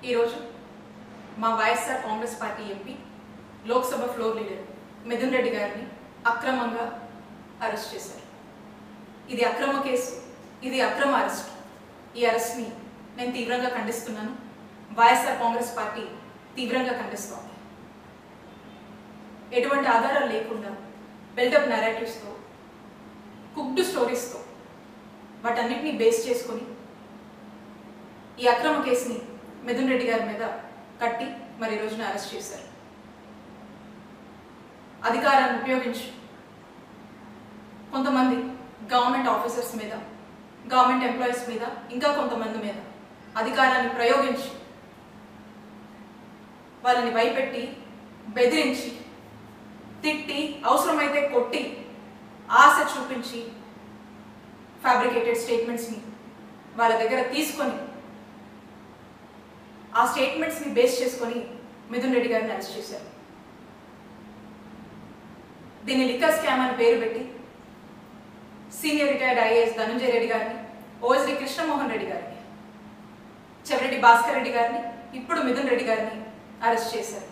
ఈ రోజు మా YSR Congress party MP Lok Sabha floor leader Mithun Reddy గారిని అక్రమంగా అరెస్ట్ చేశారు. ఇది అక్రమ కేసు, ఇది అక్రమ అరెస్ట్. ఈ అరెస్ట్ని నేను తీవ్రంగా ఖండిస్తున్నాను. వైఎస్ఆర్ కాంగ్రెస్ పార్టీ తీవ్రంగా ఖండిస్తోంది. ఎటువంటి ఆధారాలు లేకుండా బిల్డప్ నెరేటివ్స్తో, కుక్డ్ స్టోరీస్తో వాటన్నిటిని బేస్ చేసుకొని ఈ అక్రమ కేసుని మిథున్ రెడ్డి గారి మీద కట్టి మరి రోజున అరెస్ట్ చేశారు. అధికారాన్ని ఉపయోగించి కొంతమంది గవర్నమెంట్ ఆఫీసర్స్ మీద, గవర్నమెంట్ ఎంప్లాయీస్ మీద, ఇంకా కొంతమంది మీద అధికారాన్ని ప్రయోగించి వాళ్ళని భయపెట్టి, బెదిరించి, తిట్టి, అవసరమైతే కొట్టి, ఆశ చూపించి ఫ్యాబ్రికేటెడ్ స్టేట్మెంట్స్ని వాళ్ళ దగ్గర తీసుకొని ఆ స్టేట్మెంట్స్ని బేస్ చేసుకొని మిథున్ రెడ్డి గారిని అరెస్ట్ చేశారు. దీన్ని లిక్కర్ స్కామ్ అని పేరు పెట్టి senior retired IAS Dhananjaya Reddy గారిని, ఓఎస్డి కృష్ణమోహన్ రెడ్డి గారిని, చెవిరెడ్డి భాస్కర్ రెడ్డి గారిని, ఇప్పుడు మిథున్ రెడ్డి గారిని అరెస్ట్ చేశారు.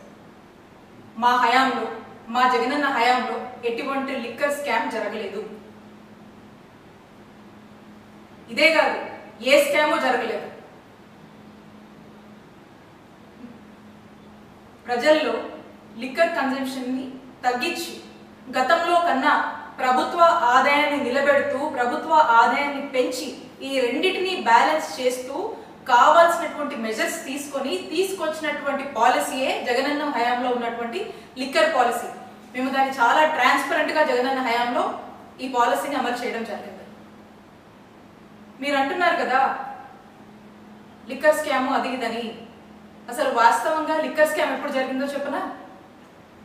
మా హయాంలో, మా జగనన్న హయాంలో ఎటువంటి లిక్కర్ స్కామ్ జరగలేదు. ఇదే కాదు, ఏ స్కామో జరగలేదు. ప్రజల్లో లిక్కర్ కన్జంప్షన్ని తగ్గించి గతంలో కన్నా ప్రభుత్వ ఆదాయాన్ని నిలబెడుతూ, ప్రభుత్వ ఆదాయాన్ని పెంచి ఈ రెండింటిని బ్యాలెన్స్ చేస్తూ కావాల్సినటువంటి మెజర్స్ తీసుకొచ్చినటువంటి పాలసీయే జగనన్న హయాంలో ఉన్నటువంటి లిక్కర్ పాలసీ. మేము దాన్ని చాలా ట్రాన్స్పరెంట్గా జగనన్న హయాంలో ఈ పాలసీని అమలు చేయడం జరిగింది. మీరు అంటున్నారు కదా లిక్కర్ స్కాము అది ఇదని. అసలు వాస్తవంగా లిక్కర్ స్కామ్ ఎప్పుడు జరిగిందో చెప్పనా?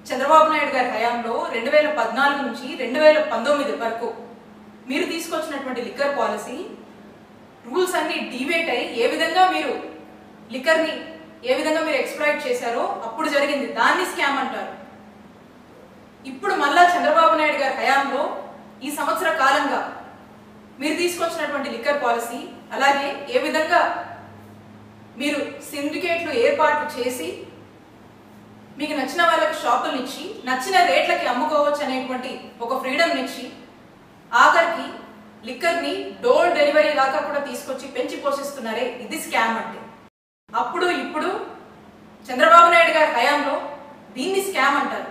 చంద్రబాబు నాయుడు గారి హయాంలో 2014 నుంచి 2019 వరకు మీరు తీసుకొచ్చినటువంటి లిక్కర్ పాలసీ రూల్స్ అన్ని డివేట్ అయ్యి ఏ విధంగా మీరు లిక్కర్ని ఏ విధంగా మీరు ఎక్స్ప్లాయిట్ చేశారో అప్పుడు జరిగింది. దాన్ని స్కామ్ అంటారు. ఇప్పుడు మళ్ళా చంద్రబాబు నాయుడు గారి హయాంలో ఈ సంవత్సర కాలంగా మీరు తీసుకొచ్చినటువంటి లిక్కర్ పాలసీ, అలాగే ఏ విధంగా మీరు సిండికేట్లు ఏర్పాటు చేసి మీకు నచ్చిన వాళ్ళకి షాపులను ఇచ్చి నచ్చిన రేట్లకి అమ్ముకోవచ్చు అనేటువంటి ఒక ఫ్రీడమ్ ఇచ్చి ఆఖరికి లిక్కర్ని డోర్ డెలివరీ దాకా కూడా తీసుకొచ్చి పెంచి పోషిస్తున్నారే, ఇది స్కామ్ అంటే. అప్పుడు ఇప్పుడు చంద్రబాబు నాయుడు గారి హయాంలో దీన్ని స్కామ్ అంటారు.